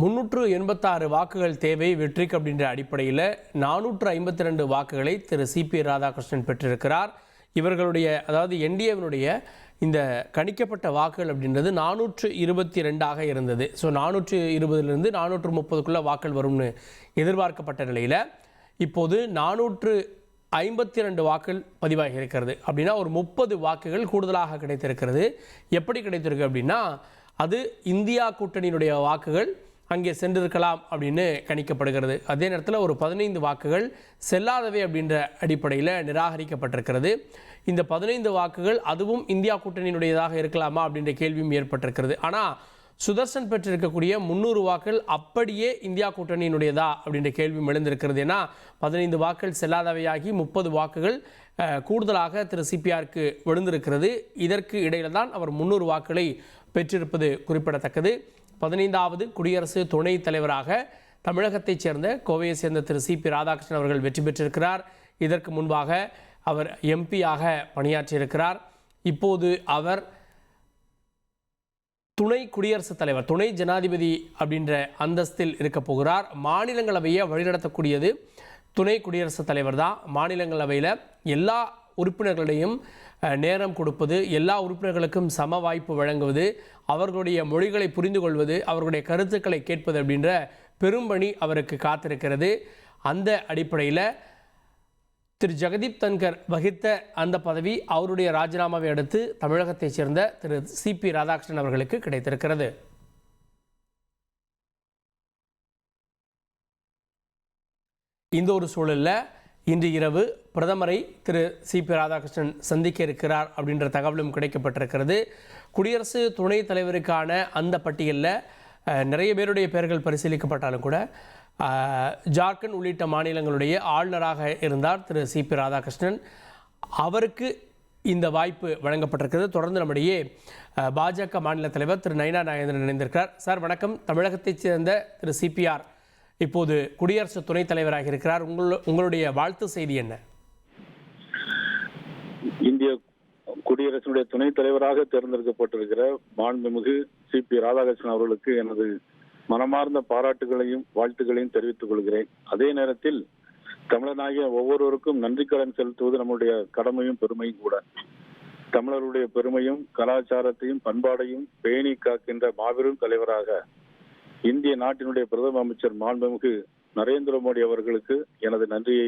386 வாக்குகள் தேவை வெற்றிக்கு அப்படின்ற அடிப்படையில் 452 வாக்குகளை திரு சிபி ராதாகிருஷ்ணன் பெற்றிருக்கிறார். இவர்களுடைய அதாவது என்டிஏவினுடைய இந்த கணிக்கப்பட்ட வாக்குகள் அப்படின்றது 422ஆக இருந்தது. ஸோ 420லிருந்து 430க்குள்ளே வாக்குகள் வரும்னு எதிர்பார்க்கப்பட்ட நிலையில் இப்போது 452 வாக்குகள் பதிவாகி இருக்கிறது. அப்படின்னா ஒரு 30 வாக்குகள் கூடுதலாக கிடைத்திருக்கிறது. எப்படி கிடைத்திருக்கு அப்படின்னா அது இந்தியா கூட்டணியினுடைய வாக்குகள் அங்கே சென்றிருக்கலாம் அப்படின்னு கணிக்கப்படுகிறது. அதே நேரத்தில் ஒரு 15 வாக்குகள் செல்லாதவை அப்படின்ற அடிப்படையில் நிராகரிக்கப்பட்டிருக்கிறது. இந்த 15 வாக்குகள் அதுவும் இந்தியா கூட்டணியினுடையதாக இருக்கலாமா அப்படின்ற கேள்வியும் ஏற்பட்டிருக்கிறது. ஆனால் சுதர்சன் பெற்றிருக்கக்கூடிய 300 வாக்குகள் அப்படியே இந்தியா கூட்டணியினுடையதா அப்படின்ற கேள்வியும் எழுந்திருக்கிறது. ஏன்னா 15 வாக்குகள் செல்லாதவையாகி 30 வாக்குகள் கூடுதலாக திரு சிபிஆருக்கு விழுந்திருக்கிறது. இதற்கு இடையில தான் அவர் 300 வாக்குகளை பெற்றிருப்பது குறிப்பிடத்தக்கது. 15வது குடியரசு துணைத் தலைவராக தமிழகத்தைச் சேர்ந்த கோவையை சேர்ந்த திரு சிபி ராதாகிருஷ்ணன் அவர்கள் வெற்றி பெற்றிருக்கிறார். இதற்கு முன்பாக அவர் எம்பியாக பணியாற்றியிருக்கிறார். இப்போது அவர் துணை குடியரசுத் தலைவர், துணை ஜனாதிபதி அப்படின்ற அந்தஸ்தில் இருக்க போகிறார். மாநிலங்களவையை வழிநடத்தக்கூடியது துணை குடியரசுத் தலைவர் தான். மாநிலங்களவையில் எல்லா உறுப்பினர்களையும் நேரம் கொடுப்பது, எல்லா உறுப்பினர்களுக்கும் சம வாய்ப்பு வழங்குவது, அவர்களுடைய மொழிகளை புரிந்து கொள்வது, அவர்களுடைய கருத்துக்களை கேட்பது அப்படின்ற பெரும்பணி அவருக்கு காத்திருக்கிறது. அந்த அடிப்படையில் திரு ஜெகதீப் தன்கர் வகித்த அந்த பதவி அவருடைய ராஜினாமாவை அடுத்து தமிழகத்தைச் சேர்ந்த திரு சிபி ராதாகிருஷ்ணன் அவர்களுக்கு கிடைத்திருக்கிறது. இந்த ஒரு சூழலில் இன்று இரவு பிரதமரை திரு சிபி ராதாகிருஷ்ணன் சந்திக்க இருக்கிறார் அப்படின்ற தகவலும் கிடைக்கப்பட்டிருக்கிறது. குடியரசு துணைத் தலைவருக்கான அந்த பட்டியலில் நிறைய பேருடைய பெயர்கள் பரிசீலிக்கப்பட்டாலும் கூட ஜார்க்கண்ட் உள்ளிட்ட மாநிலங்களுடைய ஆளுநராக இருந்தார் திரு சிபி ராதாகிருஷ்ணன். அவருக்கு இந்த வாய்ப்பு வழங்கப்பட்டிருக்கிறது. தொடர்ந்து நம்முடைய பாஜக மாநில தலைவர் திரு நயினா நாகேந்திரன் இணைந்திருக்கிறார். சார் வணக்கம். தமிழகத்தைச் சேர்ந்த திரு சிபிஆர் இப்போது குடியரசு துணைத் தலைவராக இருக்கிறார். உங்களுடைய வாழ்த்து செய்தி என்ன? இந்திய குடியரசுடைய துணைத் தலைவராக தேர்ந்தெடுக்கப்பட்டிருக்கிற மாண்புமிகு சிபி ராதாகிருஷ்ணன் அவர்களுக்கு எனது மனமார்ந்த பாராட்டுகளையும் வாழ்த்துக்களையும் தெரிவித்துக் கொள்கிறேன். அதே நேரத்தில் தமிழனாகிய ஒவ்வொருவருக்கும் நன்றி கடன் செலுத்துவது நம்முடைய கடமையும் பெருமையும் கூட. தமிழருடைய பெருமையும் கலாச்சாரத்தையும் பண்பாடையும் பேணி காக்கின்ற மாபெரும் தலைவராக இந்திய நாட்டினுடைய பிரதம அமைச்சர் மாண்புமிகு நரேந்திர மோடி அவர்களுக்கு எனது நன்றியை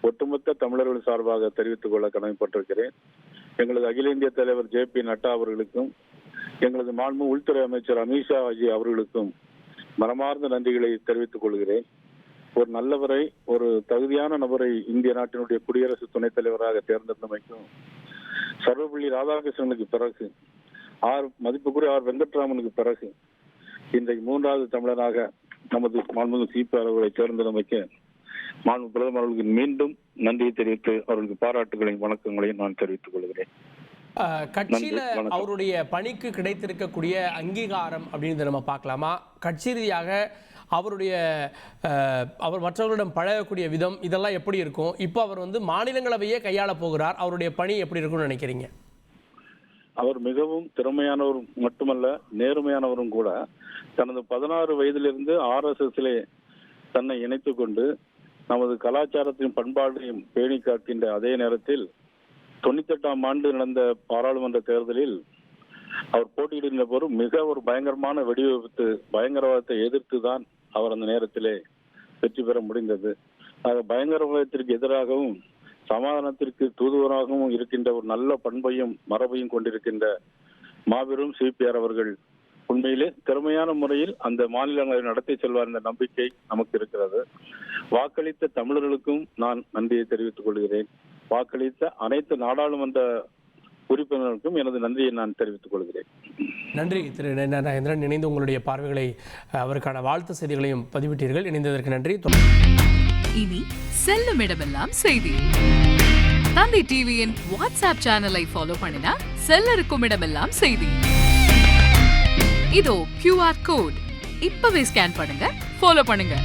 ஒட்டுமொத்த தமிழர்கள் சார்பாக தெரிவித்துக் கொள்ள கடமைப்பட்டிருக்கிறேன். எங்களது அகில இந்திய தலைவர் JP நட்டா அவர்களுக்கும் எங்களது மாண்பு உள்துறை அமைச்சர் அமித்ஷா அவர்களுக்கும் மனமார்ந்த நன்றிகளை தெரிவித்துக் கொள்கிறேன். ஒரு நல்லவரை, ஒரு தகுதியான நபரை இந்திய நாட்டினுடைய குடியரசு துணைத் தலைவராக தேர்ந்தெடுத்தமைக்கும் சர்வபள்ளி ராதாகிருஷ்ணனுக்கு பிறகு மதிப்புக்குரிய வெங்கட்ராமனுக்கு பிறகு இன்றைக்கு 3வது தமிழராக நமது மாண்புமிகு சிபி அவர்களை தேர்ந்தெடுமைக்க மாண்பு பிரதமர் அவர்களுக்கு மீண்டும் நன்றியை தெரிவித்து அவர்களுக்கு பாராட்டுகளையும் வணக்கங்களையும் நான் தெரிவித்துக் கொள்கிறேன். கட்சியில அவருடைய பணிக்கு கிடைத்திருக்கக்கூடிய அங்கீகாரம் அப்படின்னு நம்ம பார்க்கலாமா? கட்சி ரீதியாக அவருடைய அவர் மற்றவர்களிடம் பழகக்கூடிய விதம் இதெல்லாம் எப்படி இருக்கும்? இப்போ அவர் மாநிலங்களவையே கையாள போகிறார். அவருடைய பணி எப்படி இருக்கும்னு நினைக்கிறீங்க? அவர் மிகவும் திறமையானவர் மட்டுமல்ல, நேர்மையானவரும் கூட. தனது 16 வயதிலிருந்து RSSலே தன்னை இணைத்துக் கொண்டு நமது கலாச்சாரத்தையும் பண்பாட்டையும் பேணி காக்கின்ற அதே நேரத்தில் 98ஆம் ஆண்டு நடந்த பாராளுமன்ற தேர்தலில் அவர் போட்டியிடுகின்ற போது மிக ஒரு பயங்கரமான வெடிவிபத்து, பயங்கரவாதத்தை எதிர்த்து தான் அவர் அந்த நேரத்திலே வெற்றி பெற முடிந்தது. பயங்கரவாதத்திற்கு எதிராகவும் சமாதானத்திற்கு தூதுவராகவும் இருக்கின்ற ஒரு நல்ல பண்பையும் மரபையும் கொண்டிருக்கின்ற மாபெரும் சிபிஆர் அவர்கள் உண்மையிலே திறமையான முறையில் அந்த மாநிலங்களை நடத்தி செல்வார் என்ற நம்பிக்கை நமக்கு இருக்கிறது. வாக்களித்த தமிழர்களுக்கும் நான் நன்றியை தெரிவித்துக் கொள்கிறேன். வாக்களித்த அனைத்து நாடாளுமன்ற உறுப்பினருக்கும் எனது நன்றியை நான் தெரிவித்துக் கொள்கிறேன். நன்றி திரு நாகேந்திரன். இணைந்து உங்களுடைய பார்வைகளை, அவருக்கான வாழ்த்து செய்திகளையும் பதிவிட்டீர்கள். இணைந்ததற்கு நன்றி. இனி செல்லும் இடமெல்லாம் செய்தி. தந்தி டிவியின் வாட்ஸ்அப் சேனலை ஃபாலோ பண்ணினா செல்ல இருக்கும் இடமெல்லாம் செய்தி. இதோ QR கோட் இப்பவே ஸ்கேன் பண்ணுங்க, ஃபாலோ பண்ணுங்க.